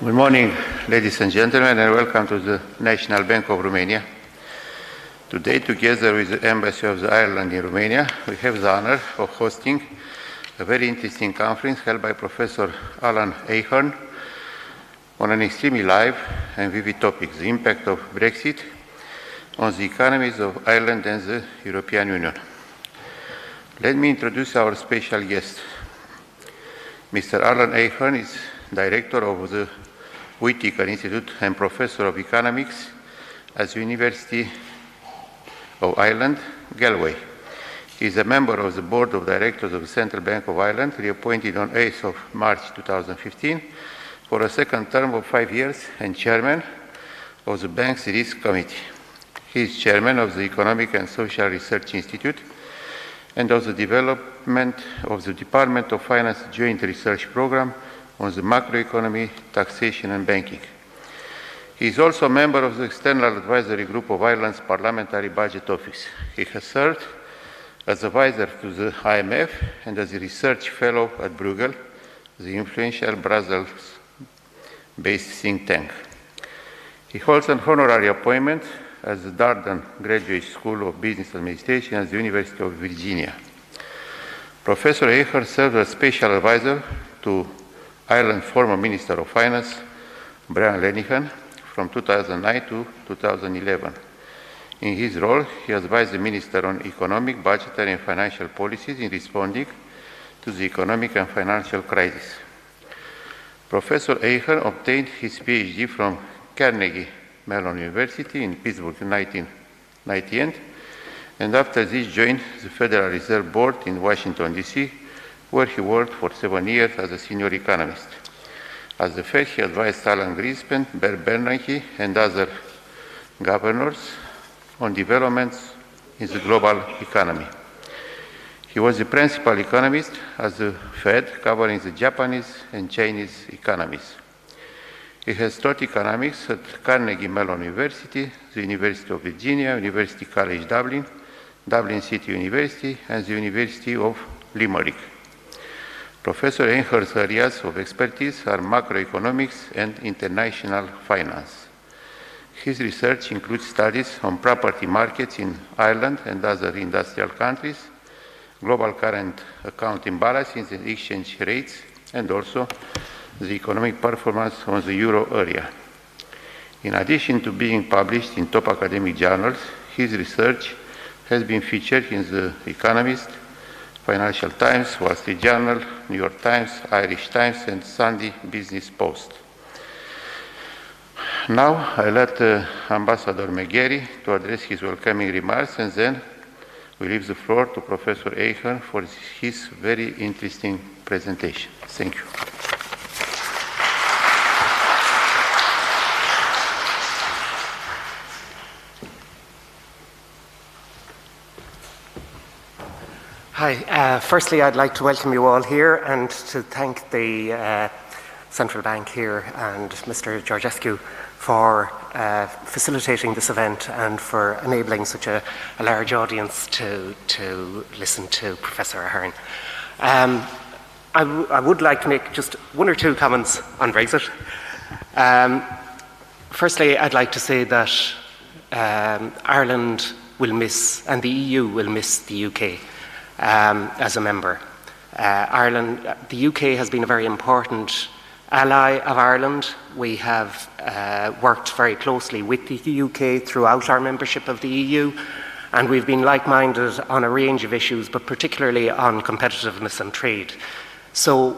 Good morning, ladies and gentlemen, and welcome to the National Bank of Romania. Today, together with the Embassy of Ireland in Romania, we have the honor of hosting a very interesting conference held by Professor Alan Ahern on an extremely live and vivid topic, the impact of Brexit on the economies of Ireland and the European Union. Let me introduce our special guest. Mr. Alan Ahern is Director of the Whitaker Institute and Professor of Economics at the University of Ireland, Galway. He is a member of the Board of Directors of the Central Bank of Ireland, reappointed on 8th of March 2015 for a second term of 5 years, and Chairman of the Bank's Risk Committee. He is Chairman of the Economic and Social Research Institute and of the development of the Department of Finance Joint Research Program on the macroeconomy, taxation and banking. He is also a member of the External Advisory Group of Ireland's Parliamentary Budget Office. He has served as advisor to the IMF and as a research fellow at Bruegel, the influential Brussels-based think tank. He holds an honorary appointment at the Darden Graduate School of Business Administration at the University of Virginia. Professor Ahern served as special advisor to Ireland's former Minister of Finance, Brian Lenihan, from 2009 to 2011. In his role, he advised the Minister on economic, budgetary and financial policies in responding to the economic and financial crisis. Professor Ahern obtained his PhD from Carnegie Mellon University in Pittsburgh in 1998, and after this joined the Federal Reserve Board in Washington, D.C., where he worked for 7 years as a senior economist. As the Fed, he advised Alan Greenspan, Bear Bernanke, and other governors on developments in the global economy. He was the principal economist at the Fed, covering the Japanese and Chinese economies. He has taught economics at Carnegie Mellon University, the University of Virginia, University College Dublin, Dublin City University, and the University of Limerick. Professor Ahern's areas of expertise are macroeconomics and international finance. His research includes studies on property markets in Ireland and other industrial countries, global current account imbalances and exchange rates, and also the economic performance on the euro area. In addition to being published in top academic journals, his research has been featured in The Economist, Financial Times, Wall Street Journal, New York Times, Irish Times, and Sunday Business Post. Now, I let Ambassador McGarry to address his welcoming remarks, and then we leave the floor to Professor Ahern for his very interesting presentation. Thank you. Hi. Firstly, I'd like to welcome you all here and to thank the Central Bank here and Mr. Georgescu for facilitating this event and for enabling such a large audience to listen to Professor Ahern. I would like to make just one or two comments on Brexit. Firstly, I'd like to say that Ireland will miss, and the EU will miss the UK. As a member. The UK has been a very important ally of Ireland. We have worked very closely with the UK throughout our membership of the EU, and we've been like-minded on a range of issues, but particularly on competitiveness and trade. So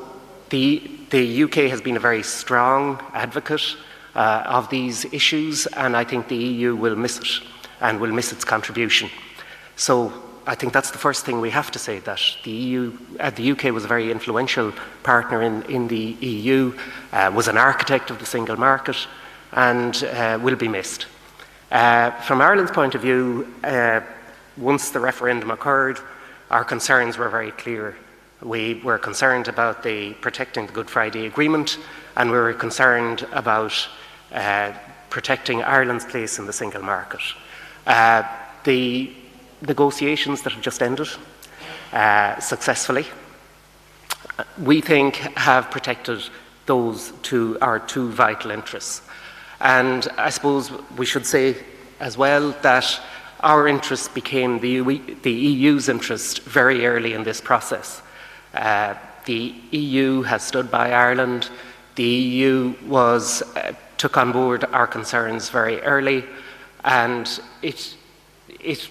the UK has been a very strong advocate of these issues, and I think the EU will miss it and will miss its contribution. So I think that's the first thing we have to say, that the UK was a very influential partner in the EU, was an architect of the single market, and will be missed. From Ireland's point of view, once the referendum occurred, our concerns were very clear. We were concerned about protecting the Good Friday Agreement, and we were concerned about protecting Ireland's place in the single market. The negotiations that have just ended successfully, we think, have protected those two are two vital interests. And I suppose we should say as well that our interest became the EU's interest very early in this process. The EU has stood by Ireland. The EU took on board our concerns very early, and it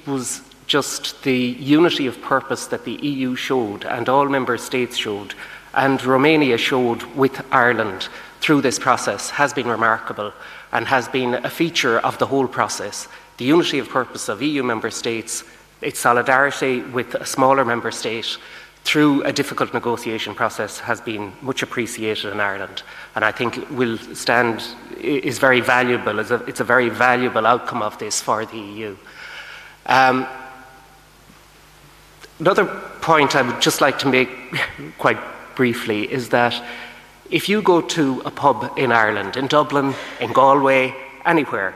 was just the unity of purpose that the EU showed and all member states showed and Romania showed with Ireland through this process has been remarkable and has been a feature of the whole process. The unity of purpose of EU member states, its solidarity with a smaller member state through a difficult negotiation process has been much appreciated in Ireland, and I think is very valuable. It's a very valuable outcome of this for the EU. Another point I would just like to make quite briefly is that if you go to a pub in Ireland, in Dublin, in Galway, anywhere,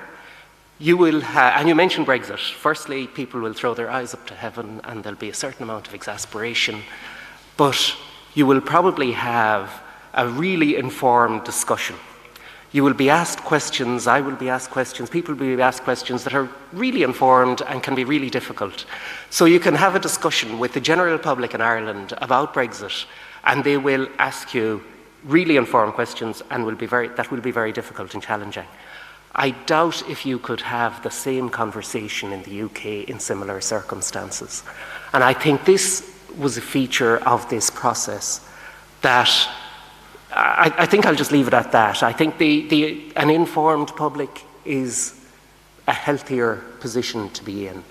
you will and you mentioned Brexit. Firstly, people will throw their eyes up to heaven and there'll be a certain amount of exasperation, but you will probably have a really informed discussion. You will be asked questions, I will be asked questions, people will be asked questions that are really informed and can be really difficult. So you can have a discussion with the general public in Ireland about Brexit, and they will ask you really informed questions and that will be very difficult and challenging. I doubt if you could have the same conversation in the UK in similar circumstances. And I think this was a feature of this process that I think I'll just leave it at that. I think an informed public is a healthier position to be in.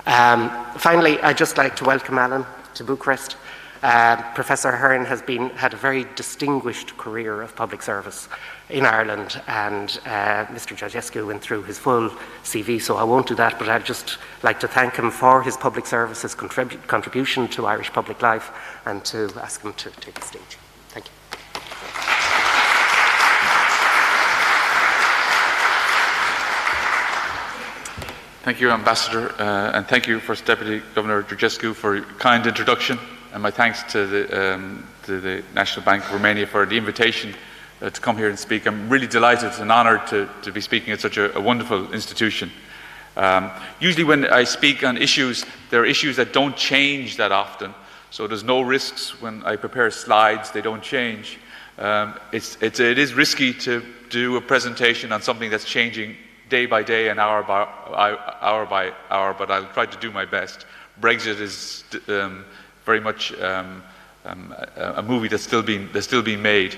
Finally, I'd just like to welcome Alan to Bucharest. Professor Hearn has had a very distinguished career of public service in Ireland, and Mr. Georgescu went through his full CV, so I won't do that, but I'd just like to thank him for his public service, his contribution to Irish public life, and to ask him to take the stage. Thank you. Thank you, Ambassador, and thank you, First Deputy Governor Georgescu, for your kind introduction, and my thanks to the National Bank of Romania for the invitation to come here and speak. I'm really delighted and honoured to be speaking at such a wonderful institution. Usually when I speak on issues, there are issues that don't change that often, so there's no risks when I prepare slides, they don't change. It is risky to do a presentation on something that's changing day by day and hour by hour, but I'll try to do my best. Brexit is very much a movie that's still being made.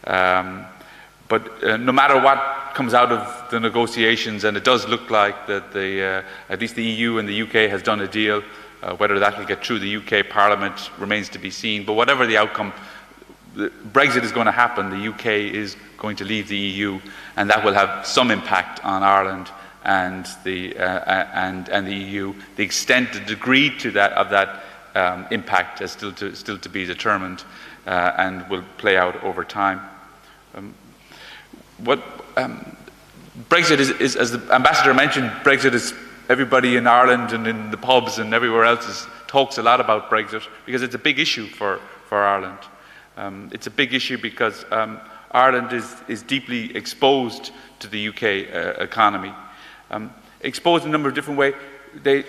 But no matter what comes out of the negotiations, and it does look like that at least the EU and the UK has done a deal, whether that will get through the UK Parliament remains to be seen. But whatever the outcome, Brexit is going to happen. The UK is going to leave the EU, and that will have some impact on Ireland and the EU. The extent, the degree of that impact is still to be determined, and will play out over time. Brexit is, as the Ambassador mentioned, Brexit is everybody in Ireland and in the pubs and everywhere else talks a lot about Brexit because it's a big issue for Ireland. It's a big issue because Ireland is deeply exposed to the UK economy. Exposed in a number of different ways. There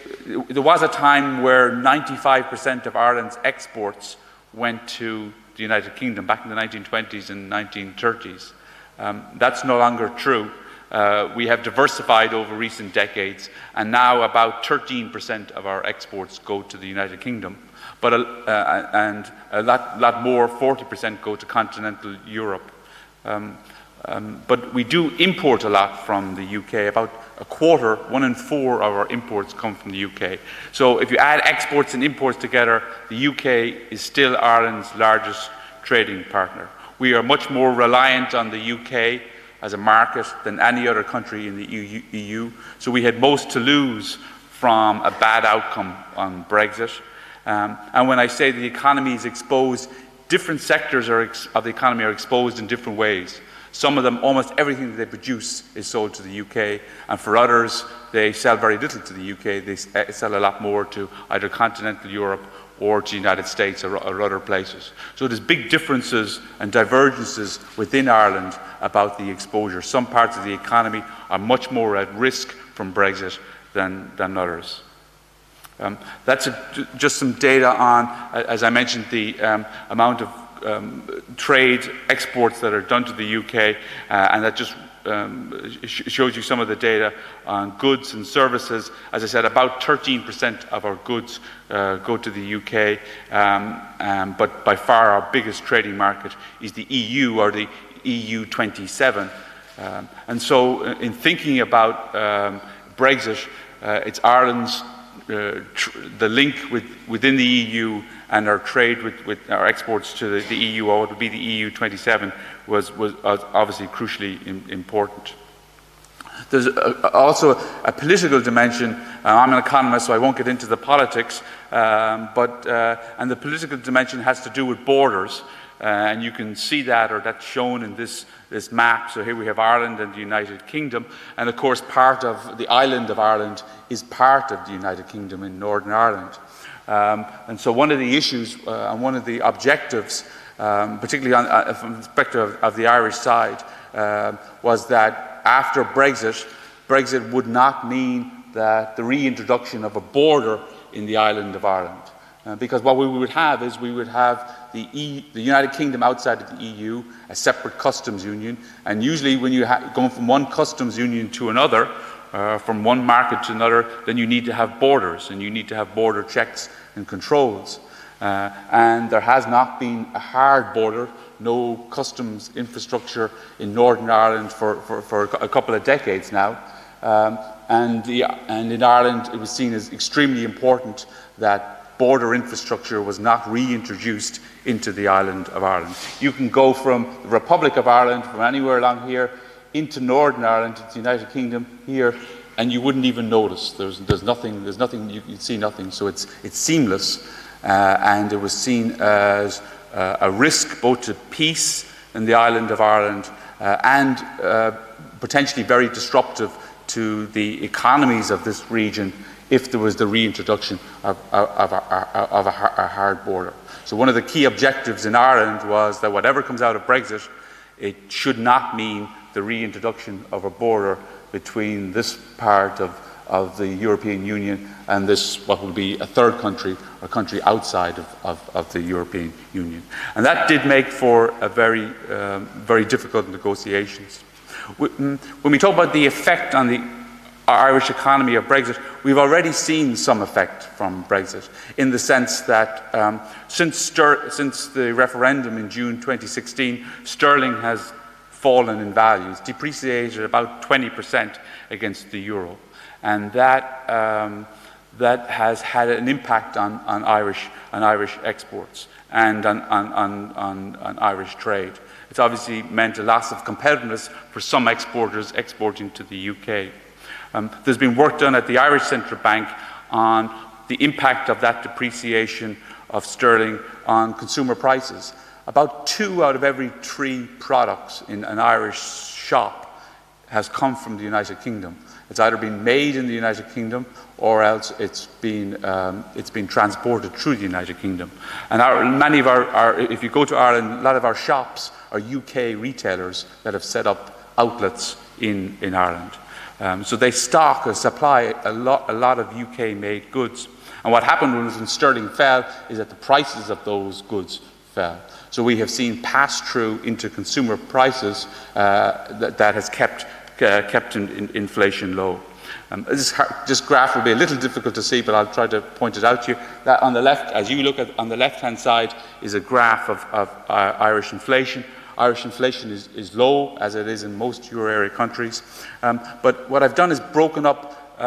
was a time where 95% of Ireland's exports went to the United Kingdom back in the 1920s and 1930s. That's no longer true. We have diversified over recent decades, and now about 13% of our exports go to the United Kingdom, but and a lot more, 40%, go to continental Europe. But we do import a lot from the UK. About a quarter, 1 in 4 of our imports come from the UK. So if you add exports and imports together, the UK is still Ireland's largest trading partner. We are much more reliant on the UK as a market than any other country in the EU. So we had most to lose from a bad outcome on Brexit. And when I say the economy is exposed, different sectors of the economy are exposed in different ways. Some of them, almost everything that they produce is sold to the UK, and for others, they sell very little to the UK. They sell a lot more to either continental Europe or to the United States or other places. So there's big differences and divergences within Ireland about the exposure. Some parts of the economy are much more at risk from Brexit than others. That's just some data on, as I mentioned, the amount of trade exports that are done to the UK, and that just shows you some of the data on goods and services. As I said, about 13% of our goods go to the UK, but by far our biggest trading market is the EU, or the EU 27. And so in thinking about Brexit, it's Ireland's the link within the EU and our trade with our exports to the EU, or what would be the EU 27, was obviously crucially important. There's also a political dimension. I'm an economist, so I won't get into the politics, and the political dimension has to do with borders. And you can see that, or that's shown in this map. So here we have Ireland and the United Kingdom, and of course part of the island of Ireland is part of the United Kingdom in Northern Ireland. And so one of the issues and one of the objectives, particularly from the perspective of the Irish side, was that after Brexit would not mean that the reintroduction of a border in the island of Ireland. Because what we would have is the United Kingdom outside of the EU, a separate customs union, and usually when you're going from one customs union to another, from one market to another, then you need to have borders, and you need to have border checks and controls. And there has not been a hard border, no customs infrastructure in Northern Ireland for a couple of decades now. And in Ireland it was seen as extremely important that border infrastructure was not reintroduced into the island of Ireland. You can go from the Republic of Ireland, from anywhere along here, into Northern Ireland, into the United Kingdom here, and you wouldn't even notice. There's nothing. You'd see nothing. So it's seamless, and it was seen as a risk both to peace in the island of Ireland and potentially very disruptive to the economies of this region if there was the reintroduction of a hard border. So one of the key objectives in Ireland was that whatever comes out of Brexit, it should not mean the reintroduction of a border between this part of the European Union and this, what would be a third country, or country outside of the European Union. And that did make for a very difficult negotiations. When we talk about the effect on the Irish economy of Brexit, we've already seen some effect from Brexit, in the sense that since the referendum in June 2016, sterling has fallen in value. It's depreciated about 20% against the euro, and that has had an impact on Irish exports and on Irish trade. It's obviously meant a loss of competitiveness for some exporters exporting to the UK. There's been work done at the Irish Central Bank on the impact of that depreciation of sterling on consumer prices. About 2 out of every 3 products in an Irish shop has come from the United Kingdom. It's either been made in the United Kingdom, or else it's been transported through the United Kingdom. And many of if you go to Ireland, a lot of our shops are UK retailers that have set up outlets in Ireland. So they stock or supply a lot of UK-made goods. And what happened when sterling fell is that the prices of those goods fell. So we have seen pass-through into consumer prices that has kept inflation low. This graph will be a little difficult to see, but I'll try to point it out to you. That on the left, as you look at on the left-hand side, is a graph of Irish inflation. Irish inflation is low, as it is in most euro area countries. But what I've done is broken up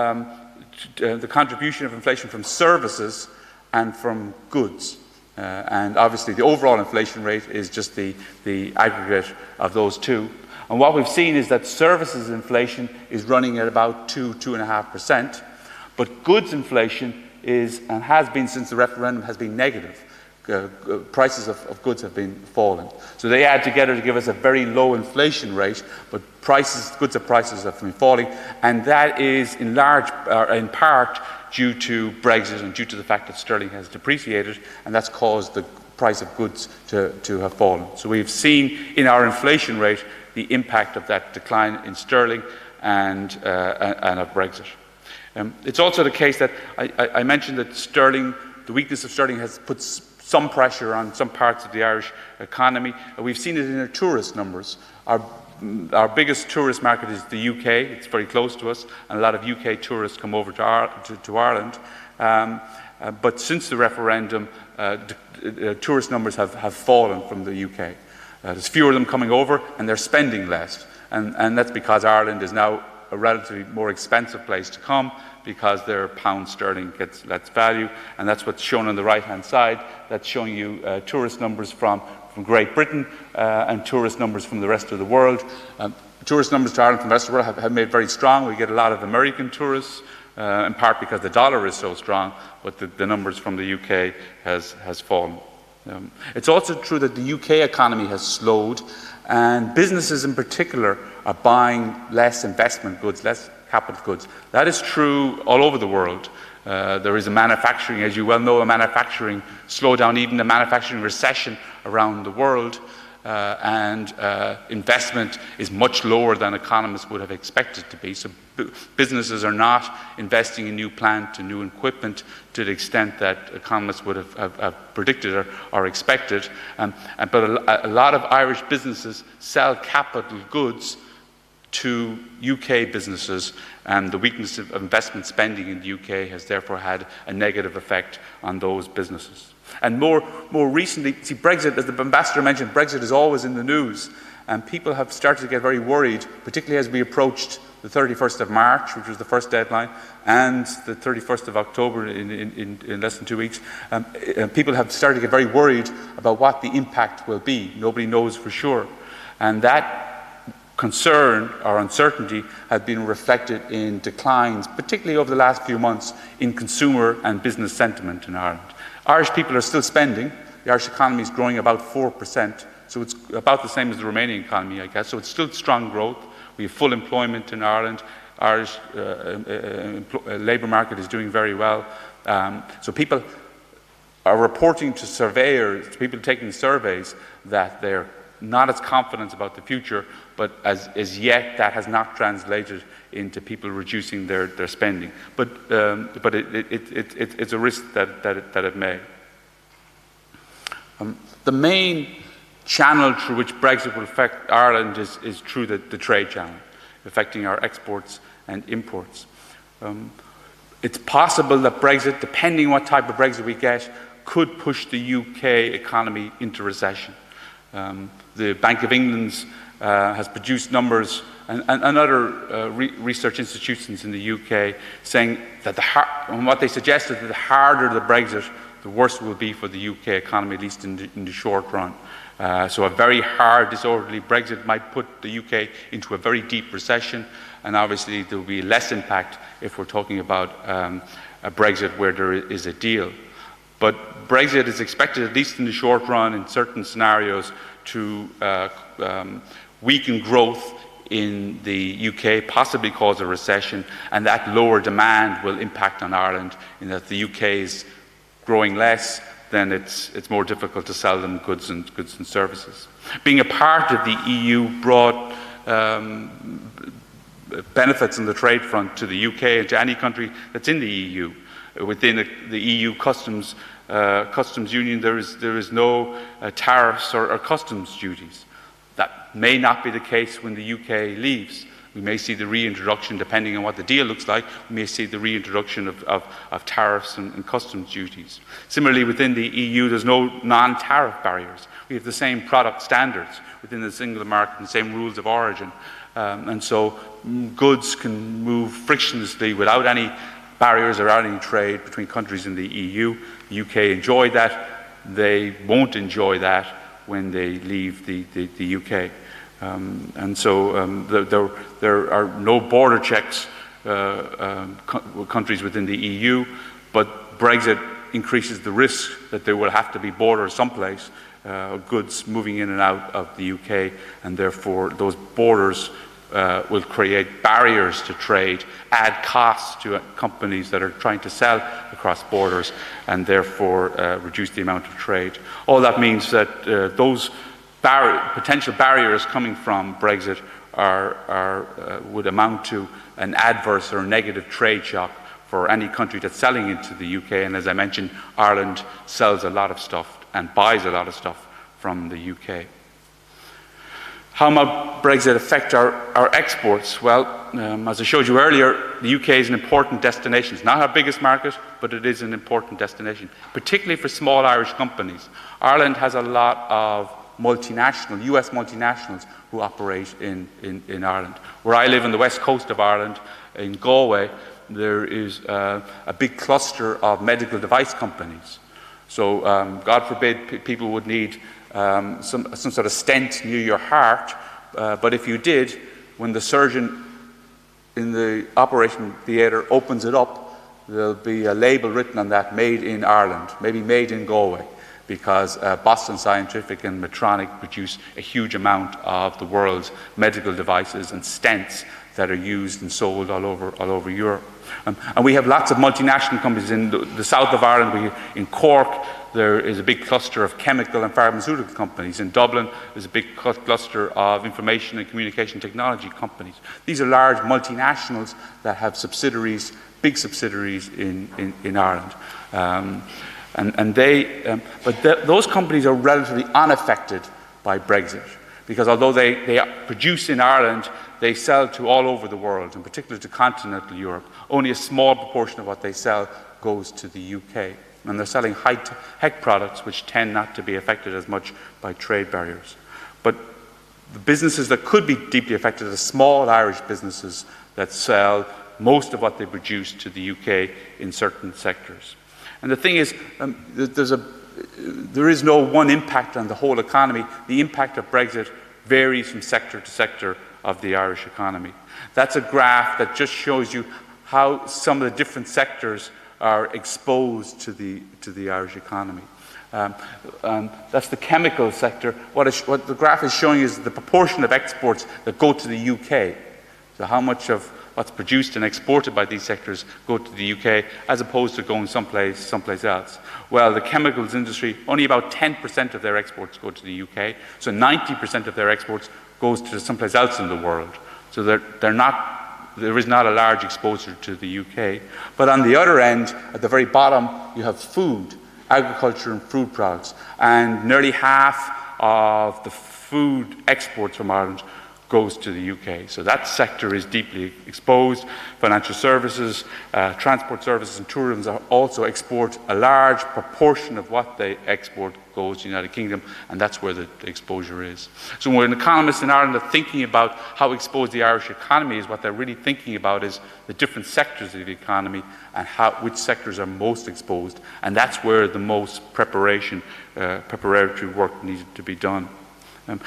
the contribution of inflation from services and from goods. And obviously the overall inflation rate is just the aggregate of those two. And what we've seen is that services inflation is running at about 2.5%, but goods inflation is, and has been since the referendum, has been negative. prices of goods have been falling. So they add together to give us a very low inflation rate, but goods prices have been falling, and that is in part due to Brexit and due to the fact that sterling has depreciated, and that's caused the price of goods to have fallen. So we've seen in our inflation rate the impact of that decline in sterling and of Brexit. It's also the case that I mentioned that the weakness of sterling has put some pressure on some parts of the Irish economy. We've seen it in our tourist numbers. Our biggest tourist market is the UK. It's very close to us, and a lot of UK tourists come over to Ireland. But since the referendum, tourist numbers have fallen from the UK. There's fewer of them coming over, and they're spending less. And that's because Ireland is now a relatively more expensive place to come, because their pound sterling gets less value, and that's what's shown on the right-hand side. That's showing you tourist numbers from Great Britain and tourist numbers from the rest of the world. Tourist numbers to Ireland from the rest of the world have made very strong. We get a lot of American tourists, in part because the dollar is so strong, but the numbers from the UK has fallen. It's also true that the UK economy has slowed, and businesses in particular are buying less investment goods, less capital goods. That is true all over the world. There is a manufacturing, as you well know, a manufacturing slowdown, even a manufacturing recession around the world, and investment is much lower than economists would have expected to be. So businesses are not investing in new plant and new equipment to the extent that economists would have predicted or expected. But a lot of Irish businesses sell capital goods to UK businesses, and the weakness of investment spending in the UK has therefore had a negative effect on those businesses. And more recently, see, Brexit, as the ambassador mentioned, Brexit is always in the news, and people have started to get very worried, particularly as we approached the 31st of March, which was the first deadline, and the 31st of October in less than 2 weeks. People have started to get very worried about what the impact will be. Nobody knows for sure. And that concern or uncertainty has been reflected in declines, particularly over the last few months, in consumer and business sentiment in Ireland. Irish people are still spending. The Irish economy is growing about 4%, so it's about the same as the Romanian economy, I guess. So it's still strong growth. We have full employment in Ireland. Irish labour market is doing very well. So people are reporting to surveyors, to people taking surveys, that they're not as confident about the future, but as yet that has not translated into people reducing their spending. But it's a risk that it may. The main channel through which Brexit will affect Ireland is through the trade channel, affecting our exports and imports. It's possible that Brexit, depending what type of Brexit we get, could push the UK economy into recession. The Bank of England has produced numbers, and other research institutions in the UK, saying that what they suggested, that the harder the Brexit, the worse it will be for the UK economy, at least in the short run. So a very hard, disorderly Brexit might put the UK into a very deep recession, and obviously there will be less impact if we're talking about a Brexit where there is a deal. But Brexit is expected, at least in the short run, in certain scenarios, to weaken growth in the UK, possibly cause a recession, and that lower demand will impact on Ireland, in that the UK is growing less, then it's more difficult to sell them goods and services. Being a part of the EU brought benefits on the trade front to the UK and to any country that's in the EU. Within the EU customs union, there is no tariffs or customs duties. That may not be the case when the UK leaves. We may see the reintroduction, depending on what the deal looks like, we may see the reintroduction of tariffs and customs duties. Similarly, within the EU, there's no non-tariff barriers. We have the same product standards within the single market and the same rules of origin. And so goods can move frictionlessly without any barriers or any trade between countries in the EU. The UK enjoy that. They won't enjoy that when they leave the UK. And so there are no border checks with countries within the EU, but Brexit increases the risk that there will have to be borders someplace, goods moving in and out of the UK, and therefore those borders will create barriers to trade, add costs to companies that are trying to sell across borders, and therefore reduce the amount of trade. All that means that those potential barriers coming from Brexit would amount to an adverse or negative trade shock for any country that's selling into the UK. And as I mentioned, Ireland sells a lot of stuff and buys a lot of stuff from the UK. How might Brexit affect our exports? Well, as I showed you earlier, the UK is an important destination. It's not our biggest market, but it is an important destination, particularly for small Irish companies. Ireland has a lot of US multinationals who operate in Ireland. Where I live on the west coast of Ireland, in Galway, there is a big cluster of medical device companies. So, God forbid, people would need some sort of stent near your heart, but if you did, when the surgeon in the operation theatre opens it up, there'll be a label written on that, made in Ireland, maybe made in Galway, because Boston Scientific and Medtronic produce a huge amount of the world's medical devices and stents that are used and sold all over Europe. And we have lots of multinational companies in the south of Ireland. In Cork, there is a big cluster of chemical and pharmaceutical companies. In Dublin, there's a big cluster of information and communication technology companies. These are large multinationals that have subsidiaries, big subsidiaries in Ireland. Those companies are relatively unaffected by Brexit, because although they produce in Ireland, they sell to all over the world, in particular to continental Europe. Only a small proportion of what they sell goes to the UK. And they're selling high-tech products which tend not to be affected as much by trade barriers. But the businesses that could be deeply affected are small Irish businesses that sell most of what they produce to the UK in certain sectors. And the thing is, there is no one impact on the whole economy. The impact of Brexit varies from sector to sector of the Irish economy. That's a graph that just shows you how some of the different sectors are exposed to the Irish economy. That's the chemical sector. What the graph is showing is the proportion of exports that go to the UK. So how much of what's produced and exported by these sectors go to the UK as opposed to going someplace else. Well, the chemicals industry, only about 10% of their exports go to the UK, so 90% of their exports goes to someplace else in the world. So there is not a large exposure to the UK. But on the other end, at the very bottom, you have food, agriculture and food products, and nearly half of the food exports from Ireland goes to the UK. So that sector is deeply exposed. Financial services, transport services and tourism also export a large proportion of what they export goes to the United Kingdom, and that's where the exposure is. So when economists in Ireland are thinking about how exposed the Irish economy is, what they're really thinking about is the different sectors of the economy and which sectors are most exposed, and that's where the most preparatory work needed to be done.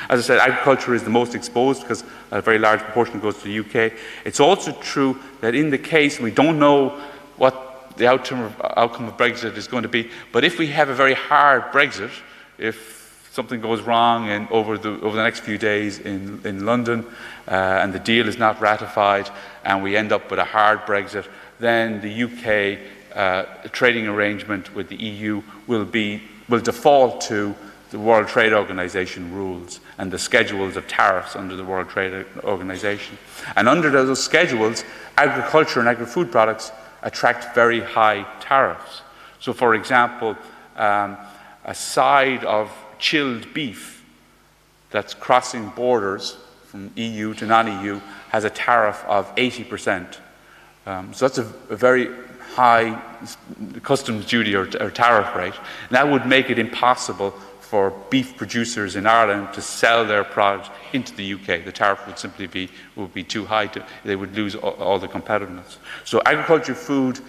As I said, agriculture is the most exposed because a very large proportion goes to the UK. It's also true that in the case, we don't know what the outcome of Brexit is going to be, but if we have a very hard Brexit, if something goes wrong over the next few days in London and the deal is not ratified and we end up with a hard Brexit, then the UK trading arrangement with the EU will default to the World Trade Organization rules and the schedules of tariffs under the World Trade Organization. And under those schedules, agriculture and agri-food products attract very high tariffs. So, for example, a side of chilled beef that's crossing borders from EU to non-EU has a tariff of 80%. So that's a very high customs duty or tariff rate. And that would make it impossible for beef producers in Ireland to sell their product into the UK. The tariff would simply be too high. They would lose all the competitiveness. So agriculture food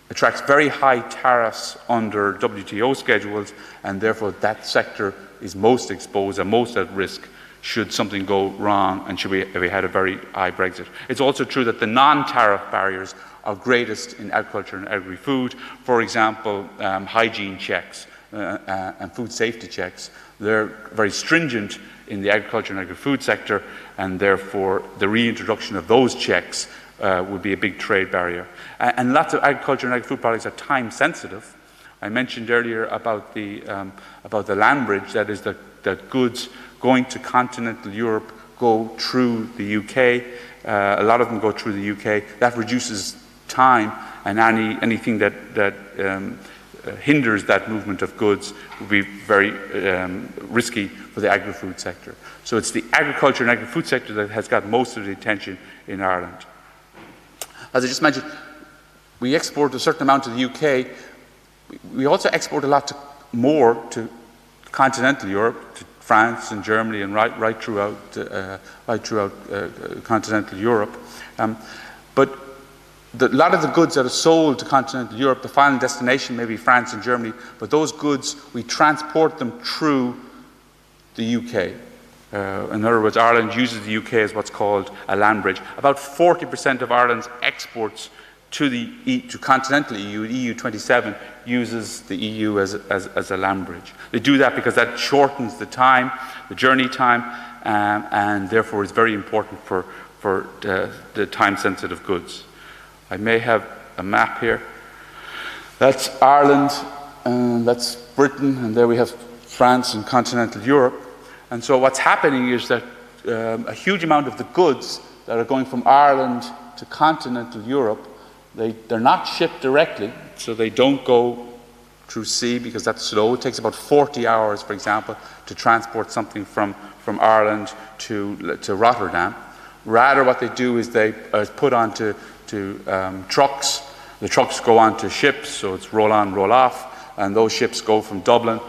attracts very high tariffs under WTO schedules, and therefore that sector is most exposed and most at risk should something go wrong and if we had a very high Brexit. It's also true that the non-tariff barriers are greatest in agriculture and agri-food. For example, hygiene checks and food safety checks. They're very stringent in the agriculture and agri-food sector, and therefore the reintroduction of those checks would be a big trade barrier. And lots of agriculture and agri-food products are time sensitive. I mentioned earlier about the land bridge, that is that goods going to continental Europe go through the UK. A lot of them go through the UK. That reduces time, and anything that hinders that movement of goods would be very risky for the agri-food sector. So it's the agriculture and agri-food sector that has got most of the attention in Ireland. As I just mentioned, we export a certain amount to the UK. We also export a lot more to continental Europe, to France and Germany, and right throughout continental Europe. But a lot of the goods that are sold to continental Europe, the final destination may be France and Germany, but those goods, we transport them through the UK. In other words, Ireland uses the UK as what's called a land bridge. About 40% of Ireland's exports to continental EU, EU 27, uses the EU as a land bridge. They do that because that shortens the time, the journey time, and therefore is very important for the time-sensitive goods. I may have a map here. That's Ireland, and that's Britain, and there we have France and continental Europe. And so what's happening is that a huge amount of the goods that are going from Ireland to continental Europe, they're not shipped directly, so they don't go through sea because that's slow. It takes about 40 hours, for example, to transport something from Ireland to Rotterdam. Rather, what they do is they put onto trucks. The trucks go onto ships, so it's roll on, roll off, and those ships go from Dublin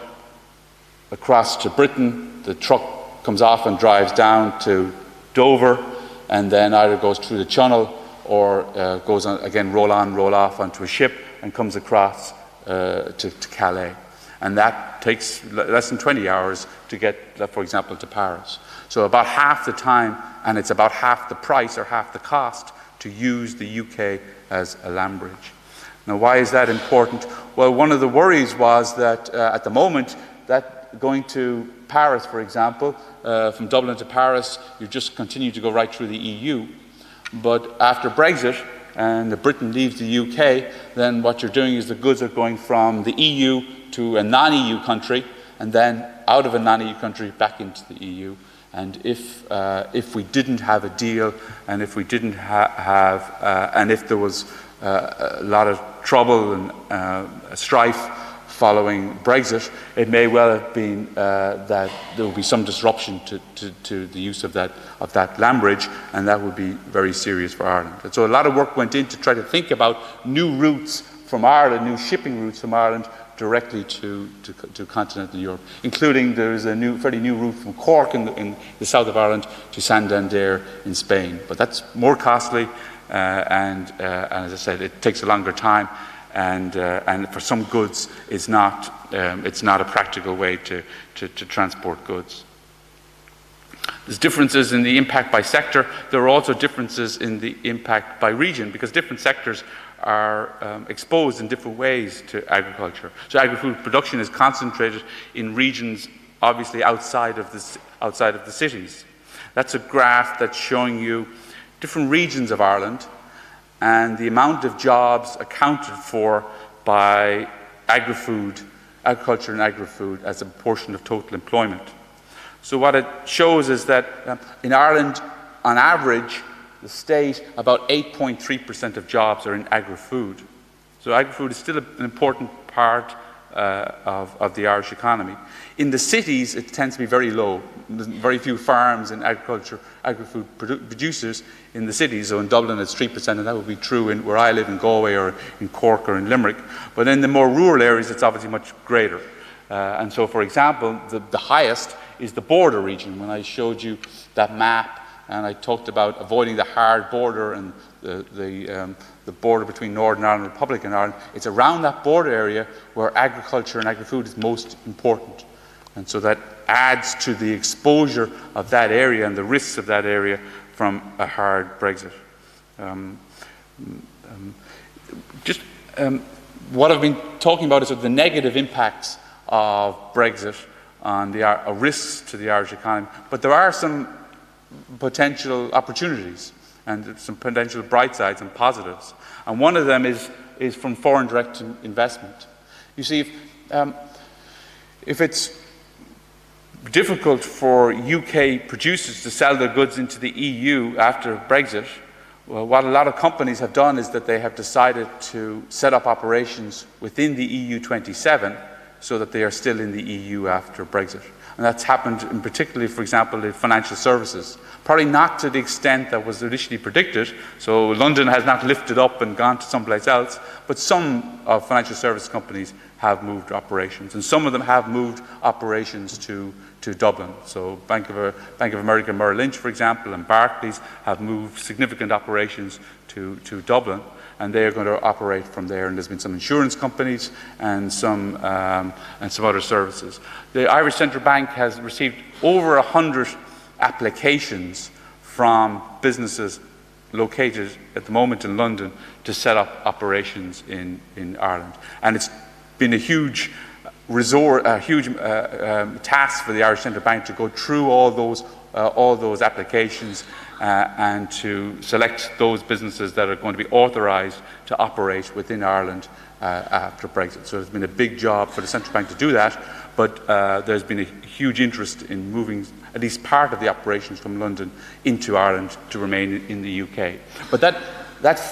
across to Britain. The truck comes off and drives down to Dover, and then either goes through the channel or goes on, again, roll on, roll off onto a ship and comes across to Calais. And that takes less than 20 hours to get, for example, to Paris. So about half the time, and it's about half the price or half the cost to use the UK as a land bridge. Now, why is that important? Well, one of the worries was that at the moment, that going to Paris, for example, from Dublin to Paris, you just continue to go right through the EU. But after Brexit, and Britain leaves the UK, then what you're doing is the goods are going from the EU to a non-EU country, and then out of a non-EU country back into the EU. And if we didn't have a deal, and if we didn't and if there was a lot of trouble and strife following Brexit, it may well have been that there would be some disruption to the use of that land bridge, and that would be very serious for Ireland. And so a lot of work went in to try to think about new routes from Ireland, new shipping routes from Ireland directly to continental Europe, including there's a fairly new route from Cork in the south of Ireland to Santander in Spain. But that's more costly, and as I said, it takes a longer time. And for some goods, it's not a practical way to transport goods. There's differences in the impact by sector. There are also differences in the impact by region, because different sectors are exposed in different ways to agriculture. So agri-food production is concentrated in regions obviously outside of the cities. That's a graph that's showing you different regions of Ireland and the amount of jobs accounted for by agriculture and agri-food as a proportion of total employment. So what it shows is that in Ireland, on average, the state, about 8.3% of jobs are in agri-food. So agri-food is still an important part of the Irish economy. In the cities, it tends to be very low. There's very few farms and agri-food producers in the cities. So in Dublin, it's 3%, and that would be true where I live in Galway or in Cork or in Limerick. But in the more rural areas, it's obviously much greater. And so, for example, the highest is the border region. When I showed you that map, and I talked about avoiding the hard border and the border between Northern Ireland and Republic and Ireland, it's around that border area where agriculture and agri-food is most important. And so that adds to the exposure of that area and the risks of that area from a hard Brexit. What I've been talking about is sort of the negative impacts of Brexit on the risks to the Irish economy, but there are some potential opportunities and some potential bright sides and positives. And one of them is from foreign direct investment. You see, if it's difficult for UK producers to sell their goods into the EU after Brexit, well, what a lot of companies have done is that they have decided to set up operations within the EU 27 so that they are still in the EU after Brexit. And that's happened in particularly, for example, in financial services. Probably not to the extent that was initially predicted. So London has not lifted up and gone to someplace else, but some of financial service companies have moved operations, and some of them have moved operations to Dublin. So Bank of America Merrill Lynch, for example, and Barclays have moved significant operations to Dublin, and they are going to operate from there. And there's been some insurance companies and some other services. The Irish Central Bank has received over 100 applications from businesses located at the moment in London to set up operations in Ireland. And it's been a huge task for the Irish Central Bank to go through all those applications and to select those businesses that are going to be authorised to operate within Ireland after Brexit. So it's been a big job for the Central Bank to do that, but there's been a huge interest in moving at least part of the operations from London into Ireland to remain in the UK. But that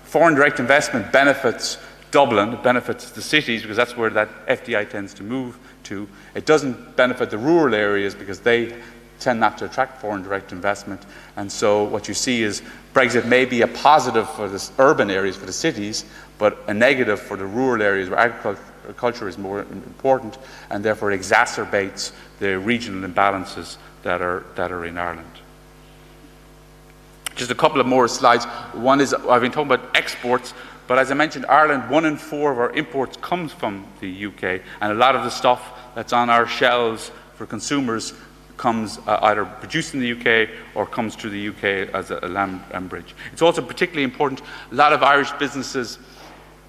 foreign direct investment benefits Dublin, it benefits the cities because that's where that FDI tends to move to. It doesn't benefit the rural areas because they tend not to attract foreign direct investment. And so what you see is Brexit may be a positive for the urban areas, for the cities, but a negative for the rural areas where agriculture is more important, and therefore exacerbates the regional imbalances that are in Ireland. Just a couple of more slides. One is, I've been talking about exports, but as I mentioned, Ireland, 1 in 4 of our imports comes from the UK, and a lot of the stuff that's on our shelves for consumers comes either produced in the UK or comes to the UK as a land bridge. It's also particularly important, a lot of Irish businesses,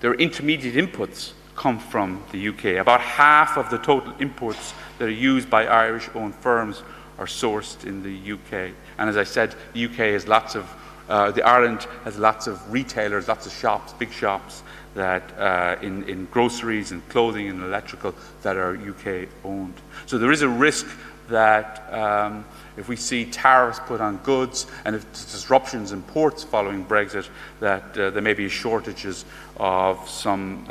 their intermediate inputs come from the UK. About half of the total imports that are used by Irish-owned firms are sourced in the UK. And as I said, the UK has lots of Ireland has lots of retailers, lots of shops, big shops that in groceries and clothing and electrical that are UK owned. So there is a risk that if we see tariffs put on goods and if disruptions in ports following Brexit, that there may be shortages of some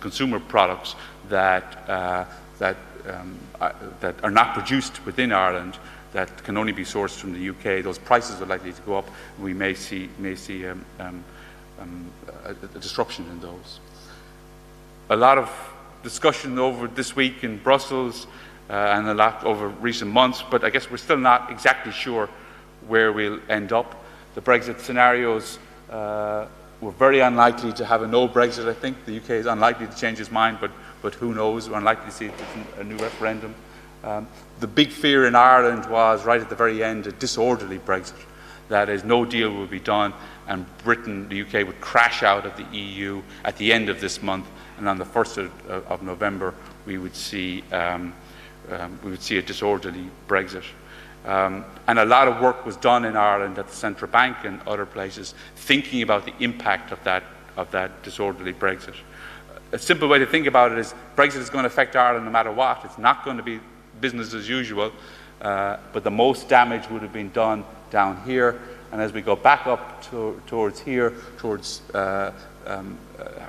consumer products that are not produced within Ireland, that can only be sourced from the UK. Those prices are likely to go up. We may see a disruption in those. A lot of discussion over this week in Brussels and a lot over recent months, but I guess we're still not exactly sure where we'll end up. The Brexit scenarios we're very unlikely to have a no Brexit, I think. The UK is unlikely to change its mind, but who knows? We're unlikely to see a new referendum. The big fear in Ireland was, right at the very end, a disorderly Brexit. That is, no deal would be done, and Britain, the UK, would crash out of the EU at the end of this month, and on the 1st of November, we would see a disorderly Brexit. And a lot of work was done in Ireland at the Central Bank and other places, thinking about the impact of that disorderly Brexit. A simple way to think about it is Brexit is going to affect Ireland no matter what. It's not going to be business as usual, but the most damage would have been done down here. And as we go back up towards here, towards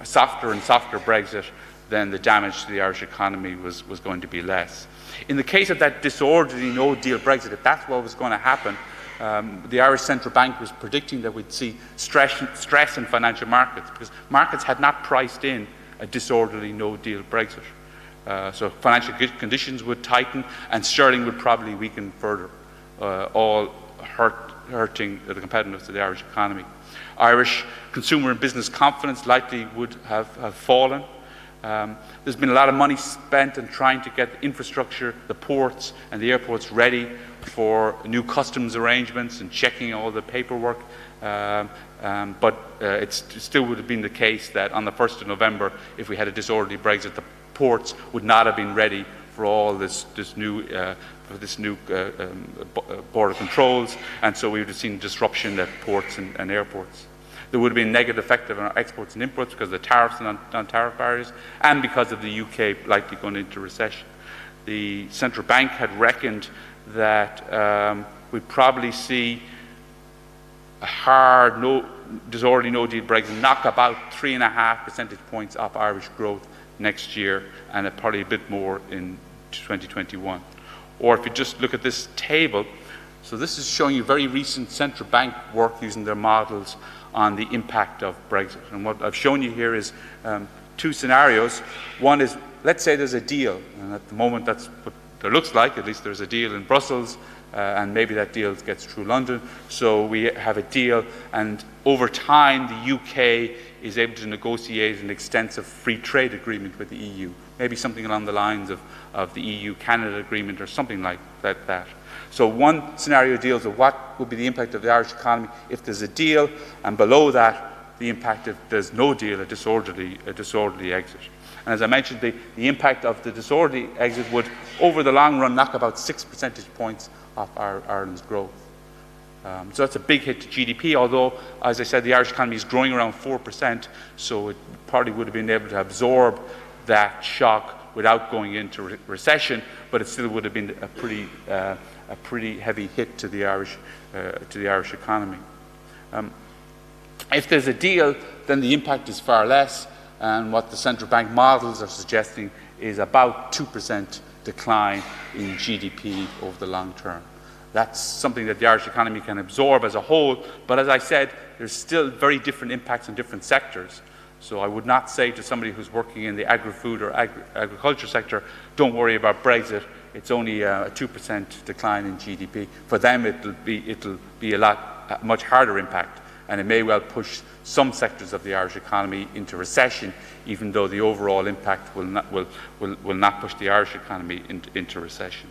softer and softer Brexit, then the damage to the Irish economy was going to be less. In the case of that disorderly no-deal Brexit, if that's what was going to happen, the Irish Central Bank was predicting that we'd see stress in financial markets because markets had not priced in a disorderly no-deal Brexit. So financial conditions would tighten and sterling would probably weaken further, all hurting the competitiveness of the Irish economy. Irish consumer and business confidence likely would have fallen. There's been a lot of money spent in trying to get the infrastructure, the ports and the airports ready for new customs arrangements and checking all the paperwork. But it still would have been the case that on the 1st of November, if we had a disorderly Brexit, the ports would not have been ready for all this new border controls, and so we would have seen disruption at ports and airports. There would have been a negative effect on our exports and imports because of the tariffs and non-tariff barriers, and because of the UK likely going into recession. The central bank had reckoned that we'd probably see a hard, disorderly no-deal Brexit knock about 3.5 percentage points off Irish growth next year, and probably a bit more in 2021. Or if you just look at this table, so this is showing you very recent central bank work using their models on the impact of Brexit. And what I've shown you here is two scenarios. One is, let's say there's a deal, and at the moment that's what it looks like, at least there's a deal in Brussels, and maybe that deal gets through London. So we have a deal, and over time the UK is able to negotiate an extensive free trade agreement with the EU, maybe something along the lines of the EU-Canada agreement or something like that. So one scenario deals with what would be the impact of the Irish economy if there's a deal, and below that the impact if there's no deal, a disorderly exit. And as I mentioned, the impact of the disorderly exit would, over the long run, knock about 6 percentage points off Ireland's growth. So that's a big hit to GDP, although, as I said, the Irish economy is growing around 4%, so it probably would have been able to absorb that shock without going into recession, but it still would have been a pretty heavy hit to the Irish economy. If there's a deal, then the impact is far less, and what the central bank models are suggesting is about 2% decline in GDP over the long term. That's something that the Irish economy can absorb as a whole, but as I said, there's still very different impacts in different sectors. So I would not say to somebody who's working in the agri-food or agriculture sector, don't worry about Brexit, it's only a 2% decline in GDP. For them, it'll be a much harder impact, and it may well push some sectors of the Irish economy into recession, even though the overall impact will not push the Irish economy into recession.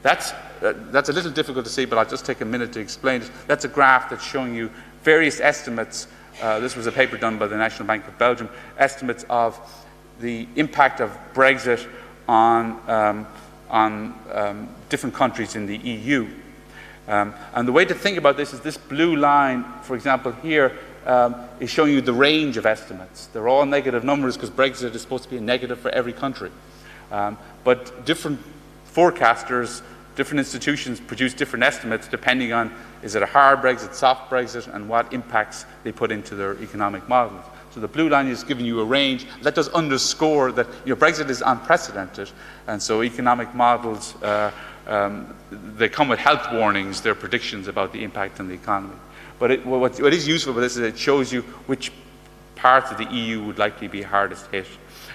That's a little difficult to see, but I'll just take a minute to explain it. That's a graph that's showing you various estimates. This was a paper done by the National Bank of Belgium, estimates of the impact of Brexit on different countries in the EU. And the way to think about this is this blue line, for example, here is showing you the range of estimates. They're all negative numbers because Brexit is supposed to be a negative for every country. But different forecasters, different institutions produce different estimates depending on is it a hard Brexit, soft Brexit, and what impacts they put into their economic models. So the blue line is giving you a range. That does underscore that Brexit is unprecedented, and so economic models, they come with health warnings, their predictions about the impact on the economy. But what is useful about this is it shows you which parts of the EU would likely be hardest hit.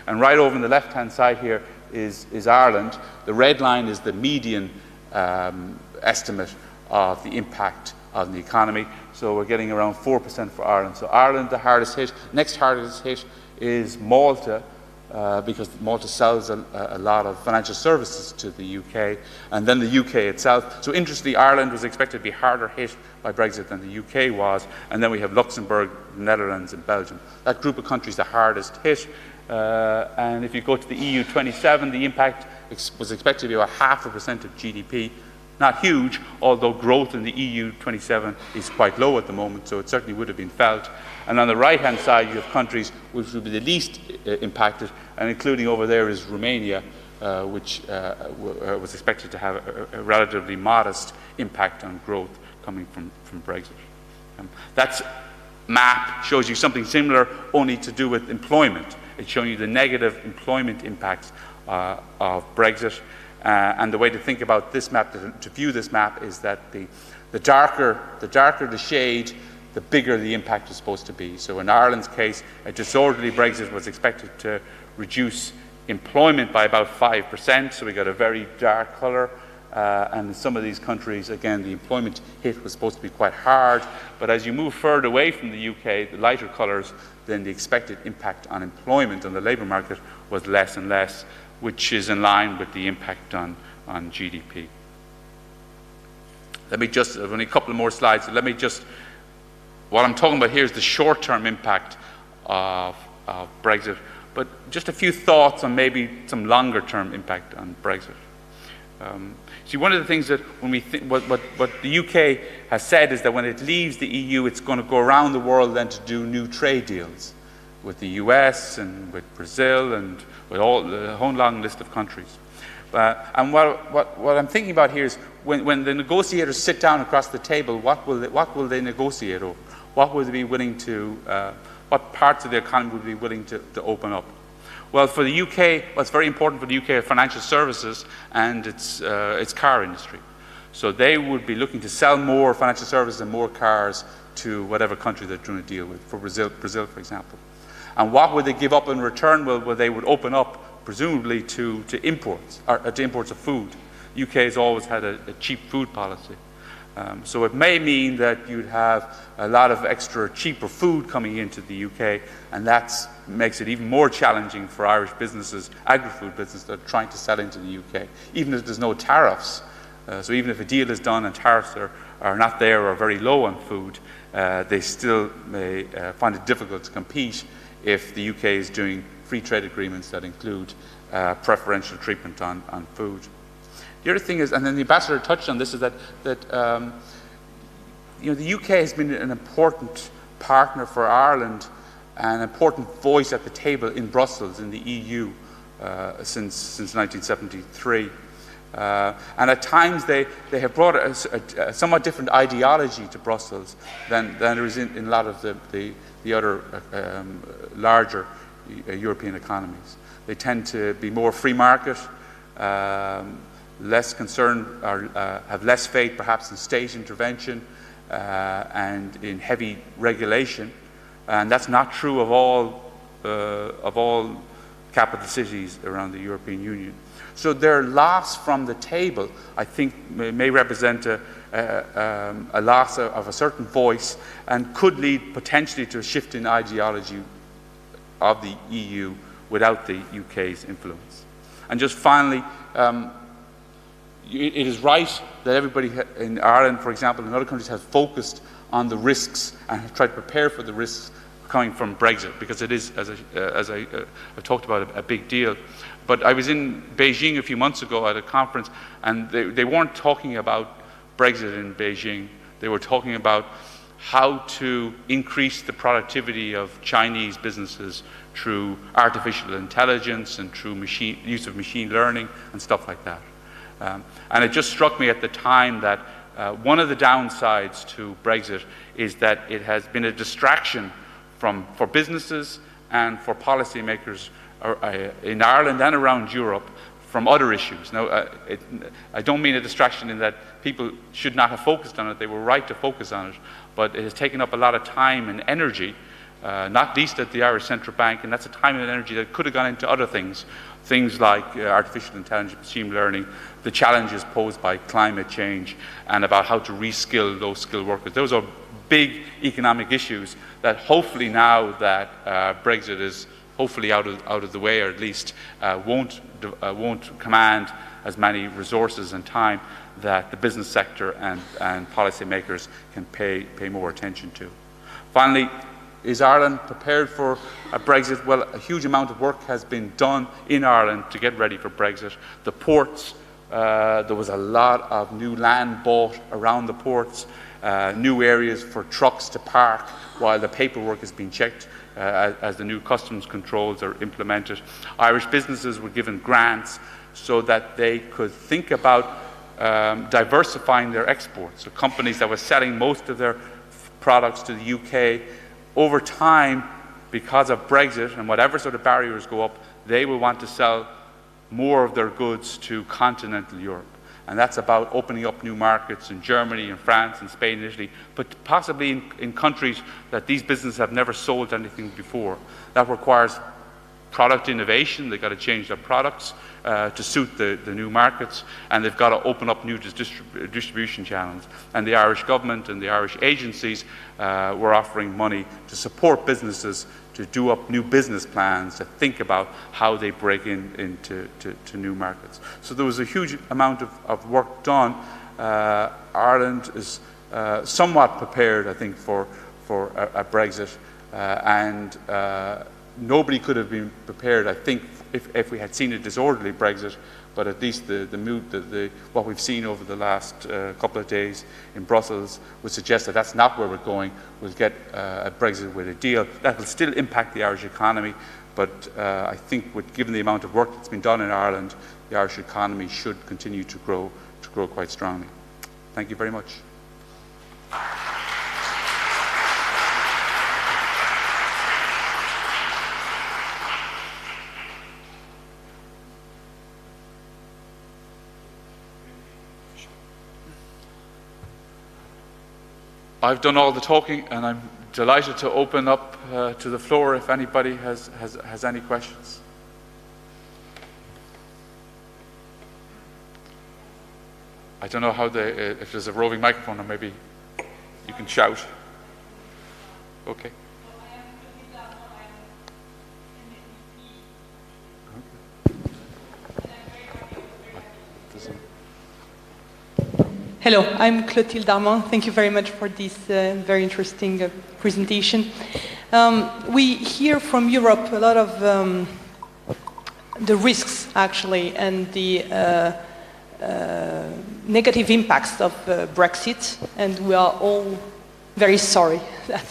And right over on the left-hand side here is Ireland. The red line is the median estimate of the impact on the economy. So we're getting around 4% for Ireland. So Ireland, the hardest hit. Next hardest hit is Malta, because Malta sells a lot of financial services to the UK, and then the UK itself. So interestingly, Ireland was expected to be harder hit by Brexit than the UK was, and then we have Luxembourg, the Netherlands, and Belgium. That group of countries the hardest hit. And if you go to the EU 27, the impact was expected to be about 0.5% of GDP. Not huge, although growth in the EU 27 is quite low at the moment, so it certainly would have been felt. And on the right-hand side, you have countries which would be the least impacted, and including over there is Romania, which was expected to have a relatively modest impact on growth coming from Brexit. That map shows you something similar, only to do with employment. It's showing you the negative employment impacts of Brexit. And the way to think about this map, to view this map, is that the darker the shade, the bigger the impact is supposed to be. So in Ireland's case, a disorderly Brexit was expected to reduce employment by about 5%, so we got a very dark colour. and in some of these countries, again, the employment hit was supposed to be quite hard. But as you move further away from the UK, the lighter colours, then the expected impact on employment on the labour market was less and less, which is in line with the impact on GDP. Let me just, only a couple of more slides, what I'm talking about here is the short-term impact of Brexit, but just a few thoughts on maybe some longer-term impact on Brexit. See, one of the things that when we think, what the UK has said is that when it leaves the EU, it's going to go around the world then to do new trade deals with the US and with Brazil and with a whole long list of countries. And what I'm thinking about here is when the negotiators sit down across the table, what will they negotiate over? What will they be willing to? What parts of the economy would be willing to open up? Well, for the UK, what's very important for the UK are financial services and its car industry. So they would be looking to sell more financial services and more cars to whatever country they're trying to deal with. For Brazil, for example. And what would they give up in return? Well, they would open up, presumably, to imports, or to imports of food. The UK has always had a cheap food policy. So it may mean that you'd have a lot of extra cheaper food coming into the UK, and that makes it even more challenging for Irish businesses, agri-food businesses that are trying to sell into the UK, even if there's no tariffs. So even if a deal is done and tariffs are not there or very low on food, they still may find it difficult to compete if the UK is doing free trade agreements that include preferential treatment on food. The other thing is, and then the ambassador touched on this, is that the UK has been an important partner for Ireland, an important voice at the table in Brussels, in the EU, since 1973. And at times they have brought a somewhat different ideology to Brussels than there is in a lot of the other larger European economies. They tend to be more free market, less concerned, or have less faith perhaps in state intervention and in heavy regulation, and that's not true of all capital cities around the European Union. So their loss from the table, I think, may represent a loss of a certain voice and could lead potentially to a shift in ideology of the EU without the UK's influence. And just finally, it is right that everybody in Ireland, for example, and other countries have focused on the risks and have tried to prepare for the risks coming from Brexit, because it is, as I talked about, a big deal. But I was in Beijing a few months ago at a conference, and they weren't talking about Brexit in Beijing. They were talking about how to increase the productivity of Chinese businesses through artificial intelligence and through use of machine learning and stuff like that. And it just struck me at the time that one of the downsides to Brexit is that it has been a distraction for businesses and for policymakers in Ireland and around Europe from other issues. Now, I don't mean a distraction in that people should not have focused on it. They were right to focus on it, but it has taken up a lot of time and energy, not least at the Irish Central Bank, and that's a time and energy that could have gone into other things like artificial intelligence, machine learning, the challenges posed by climate change, and about how to reskill those skilled workers. Those are big economic issues that hopefully, now that Brexit is hopefully out of the way, or at least won't command as many resources and time, that the business sector and policymakers can pay more attention to. Finally, is Ireland prepared for a Brexit? Well, a huge amount of work has been done in Ireland to get ready for Brexit. The ports, there was a lot of new land bought around the ports, new areas for trucks to park while the paperwork is being checked as the new customs controls are implemented. Irish businesses were given grants so that they could think about diversifying their exports. So companies that were selling most of their products to the UK, over time, because of Brexit and whatever sort of barriers go up, they will want to sell more of their goods to continental Europe. And that's about opening up new markets in Germany and France and Spain and Italy, but possibly in countries that these businesses have never sold anything before. That requires product innovation, they've got to change their products to suit the new markets, and they've got to open up new distribution channels. And the Irish government and the Irish agencies were offering money to support businesses to do up new business plans, to think about how they break into new markets. So there was a huge amount of work done. Ireland is somewhat prepared, I think, for a Brexit, and nobody could have been prepared, I think, if we had seen a disorderly Brexit, but at least what we've seen over the last couple of days in Brussels would suggest that that's not where we're going. We'll get a Brexit with a deal. That will still impact the Irish economy, but I think given the amount of work that's been done in Ireland, the Irish economy should continue to grow quite strongly. Thank you very much. I've done all the talking, and I'm delighted to open up to the floor if anybody has any questions. I don't know how if there's a roving microphone, or maybe you can shout. Okay. Hello, I'm Clotilde Darman. Thank you very much for this very interesting presentation. We hear from Europe a lot of the risks, actually, and the negative impacts of Brexit, and we are all very sorry that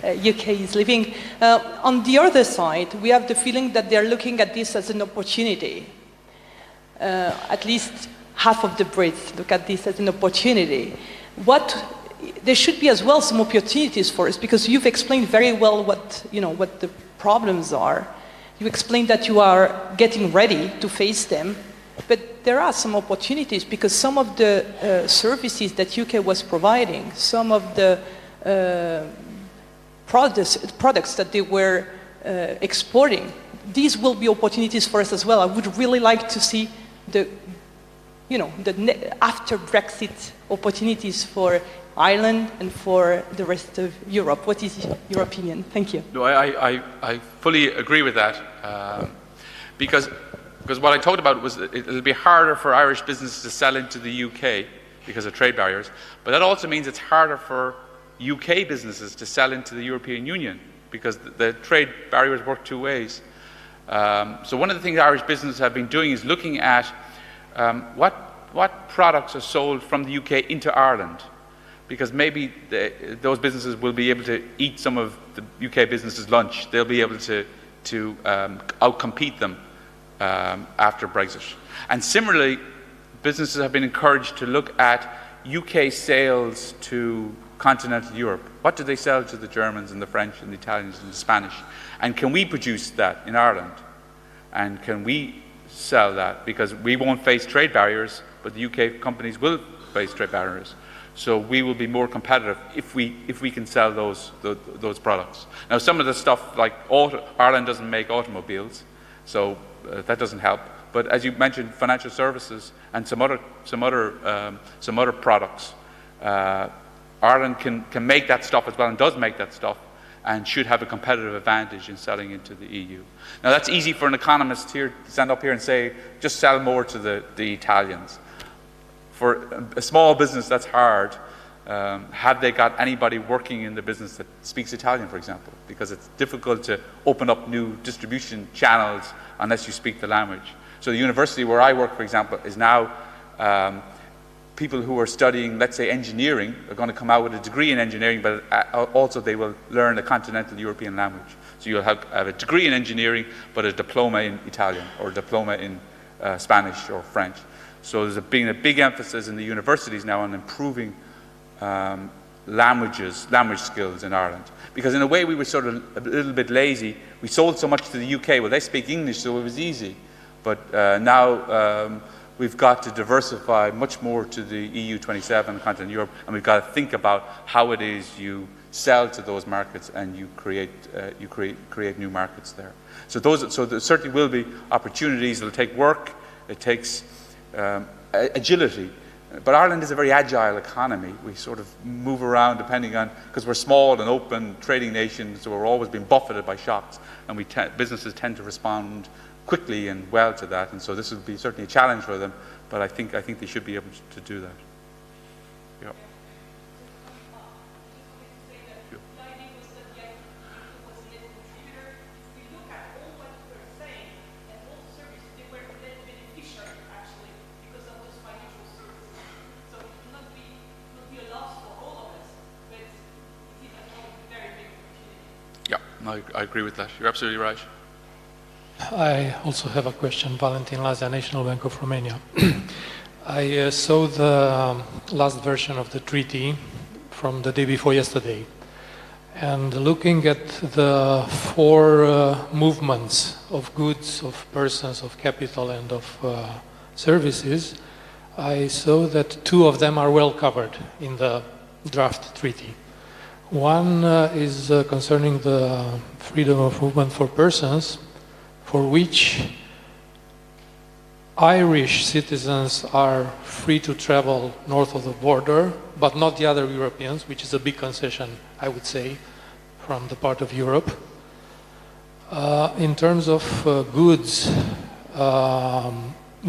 UK is leaving. On the other side, we have the feeling that they're looking at this as an opportunity. At least half of the Brits look at this as an opportunity. There should be as well some opportunities for us, because you've explained very well what the problems are. You explained that you are getting ready to face them, but there are some opportunities, because some of the services that UK was providing, some of the products that they were exporting, these will be opportunities for us as well. I would really like to see the after Brexit opportunities for Ireland and for the rest of Europe. What is your opinion? Thank you. No, I fully agree with that, because what I talked about was that it'll be harder for Irish businesses to sell into the UK because of trade barriers, but that also means it's harder for UK businesses to sell into the European Union, because the trade barriers work two ways. So one of the things Irish businesses have been doing is looking at what products are sold from the UK into Ireland, because maybe those businesses will be able to eat some of the UK businesses' lunch. They'll be able to outcompete them after Brexit. And similarly, businesses have been encouraged to look at UK sales to continental Europe. What do they sell to the Germans and the French and the Italians and the Spanish? And can we produce that in Ireland? And can we sell that? Because we won't face trade barriers, but the UK companies will face trade barriers. So we will be more competitive if we can sell those products. Now, some of the stuff like Ireland doesn't make automobiles, so that doesn't help. But as you mentioned, financial services and some other products, Ireland can make that stuff as well, and does make that stuff, and should have a competitive advantage in selling into the EU. Now, that's easy for an economist here to stand up here and say, just sell more to the Italians. For a small business, that's hard. Have they got anybody working in the business that speaks Italian, for example? Because it's difficult to open up new distribution channels unless you speak the language. So the university where I work, for example, is now people who are studying, let's say, engineering, are going to come out with a degree in engineering, but also they will learn a continental European language. So you'll have a degree in engineering, but a diploma in Italian, or a diploma in Spanish or French. So there's been a big emphasis in the universities now on improving language skills in Ireland. Because in a way we were sort of a little bit lazy. We sold so much to the UK. Well, they speak English, so it was easy. But now we've got to diversify much more to the EU 27, continental Europe, and we've got to think about how it is you sell to those markets and you create new markets there. So there certainly will be opportunities. It'll take work. It takes agility. But Ireland is a very agile economy. We sort of move around depending on, because we're small and open trading nation, so we're always being buffeted by shocks, and businesses tend to respond quickly and well to that. And so this will be certainly a challenge for them. But I think they should be able to do that. Yeah. I agree with that. You're absolutely right. I also have a question. Valentin Lazia, National Bank of Romania. I saw the last version of the treaty from the day before yesterday. And looking at the four movements of goods, of persons, of capital, and of services, I saw that two of them are well covered in the draft treaty. One is concerning the freedom of movement for persons, for which Irish citizens are free to travel north of the border, but not the other Europeans, which is a big concession, I would say, from the part of Europe. In terms of goods,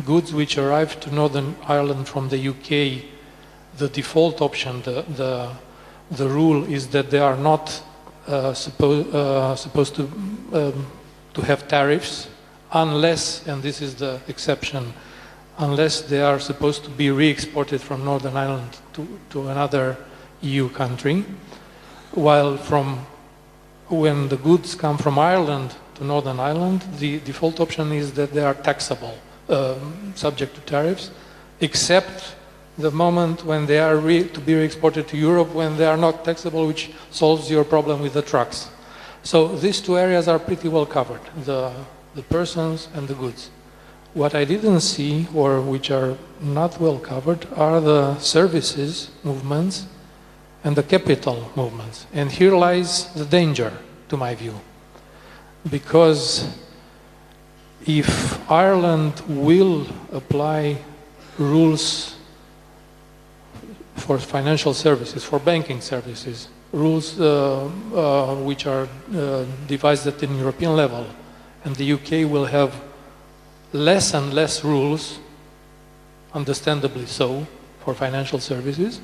goods which arrive to Northern Ireland from the UK, the default option, the rule is that they are not supposed to have tariffs unless, and this is the exception, unless they are supposed to be re-exported from Northern Ireland to another EU country, while when the goods come from Ireland to Northern Ireland, the default option is that they are taxable, subject to tariffs, except the moment when they are to be re-exported to Europe, when they are not taxable, which solves your problem with the trucks. So these two areas are pretty well covered, the persons and the goods. What I didn't see, or which are not well covered, are the services movements and the capital movements. And here lies the danger, to my view. Because if Ireland will apply rules for financial services, for banking services, rules which are devised at an European level, and the UK will have less and less rules, understandably so, for financial services,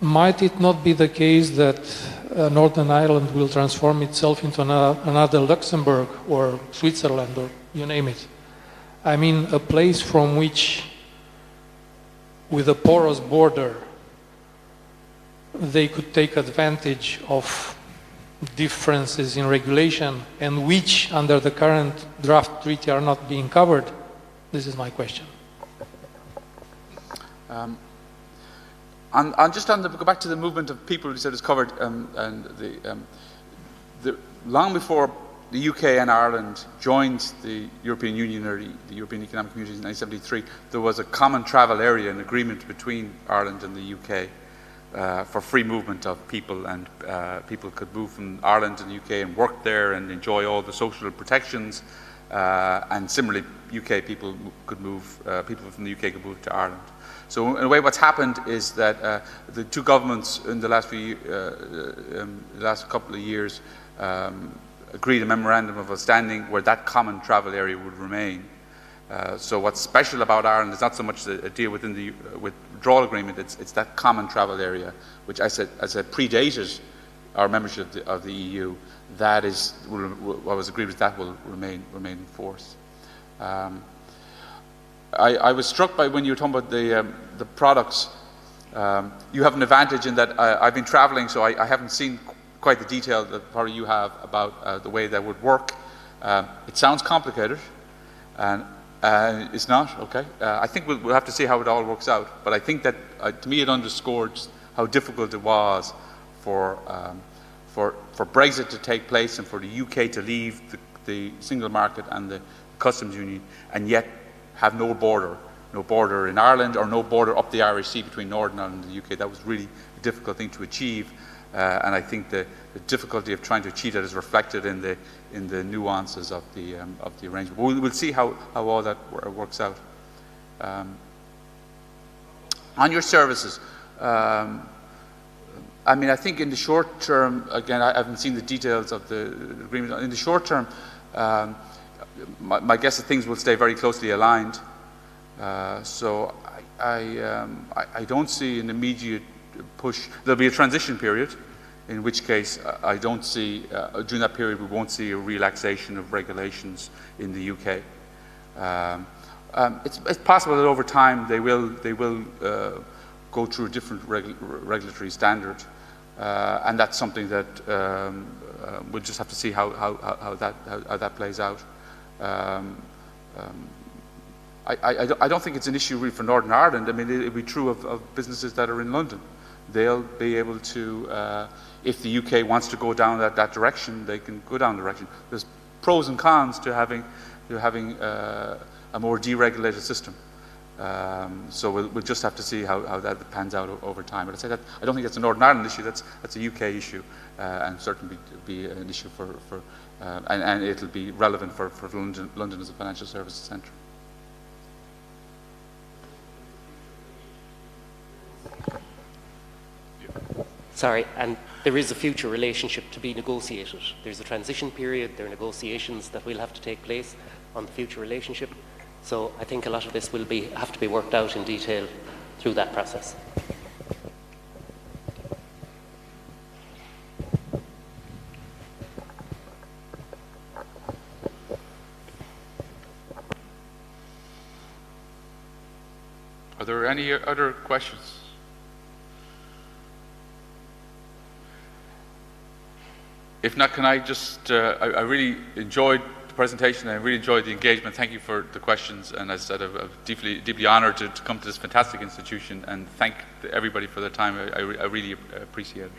might it not be the case that Northern Ireland will transform itself into another Luxembourg or Switzerland or you name it? I mean, a place from which, with a porous border, they could take advantage of differences in regulation and which, under the current draft treaty, are not being covered? This is my question. Go back to the movement of people you said is covered, long before the UK and Ireland joined the European Union or the European Economic Community in 1973, there was a common travel area, an agreement between Ireland and the UK for free movement of people, and people could move from Ireland to the UK and work there and enjoy all the social protections, and similarly UK people could move, people from the UK could move to Ireland. So in a way what's happened is that the two governments in the last couple of years agreed a memorandum of understanding where that common travel area would remain. So what's special about Ireland is not so much a deal within the withdrawal agreement, it's that common travel area, which I said predated our membership of the EU. That is, what was agreed with that will remain in force. I was struck by when you were talking about the products. You have an advantage in that I've been traveling, so I haven't seen quite the detail that probably you have about the way that would work. It sounds complicated, and it's not, okay. I think we'll have to see how it all works out, but I think that to me it underscores how difficult it was for Brexit to take place and for the UK to leave the single market and the customs union, and yet have no border in Ireland, or no border up the Irish Sea between Northern Ireland and the UK. That was really a difficult thing to achieve. And I think the difficulty of trying to achieve that is reflected in the nuances of the arrangement. But we'll see how all that works out. On your services, I mean, I think in the short term, again, I haven't seen the details of the agreement. In the short term, my guess is things will stay very closely aligned. So I don't see an immediate push. There'll be a transition period, in which case I don't see, during that period we won't see a relaxation of regulations in the UK. It's possible that over time they will go through a different regulatory standard, and that's something that we'll just have to see how that plays out. I don't think it's an issue really for Northern Ireland. I mean, it'll be true of businesses that are in London. They'll be able to, if the UK wants to go down that direction, they can go down the direction. There's pros and cons to having a more deregulated system. So we'll just have to see how that pans out over time. But I say that I don't think that's a Northern Ireland issue. That's a UK issue, and certainly be an issue and it'll be relevant for London as a financial services centre. Sorry, and there is a future relationship to be negotiated. There's a transition period, there are negotiations that will have to take place on the future relationship. So I think a lot of this will have to be worked out in detail through that process. Are there any other questions? If not, can I just, I really enjoyed the presentation and I really enjoyed the engagement. Thank you for the questions, and as I said, I'm deeply honoured to come to this fantastic institution, and thank everybody for their time. I really appreciate it.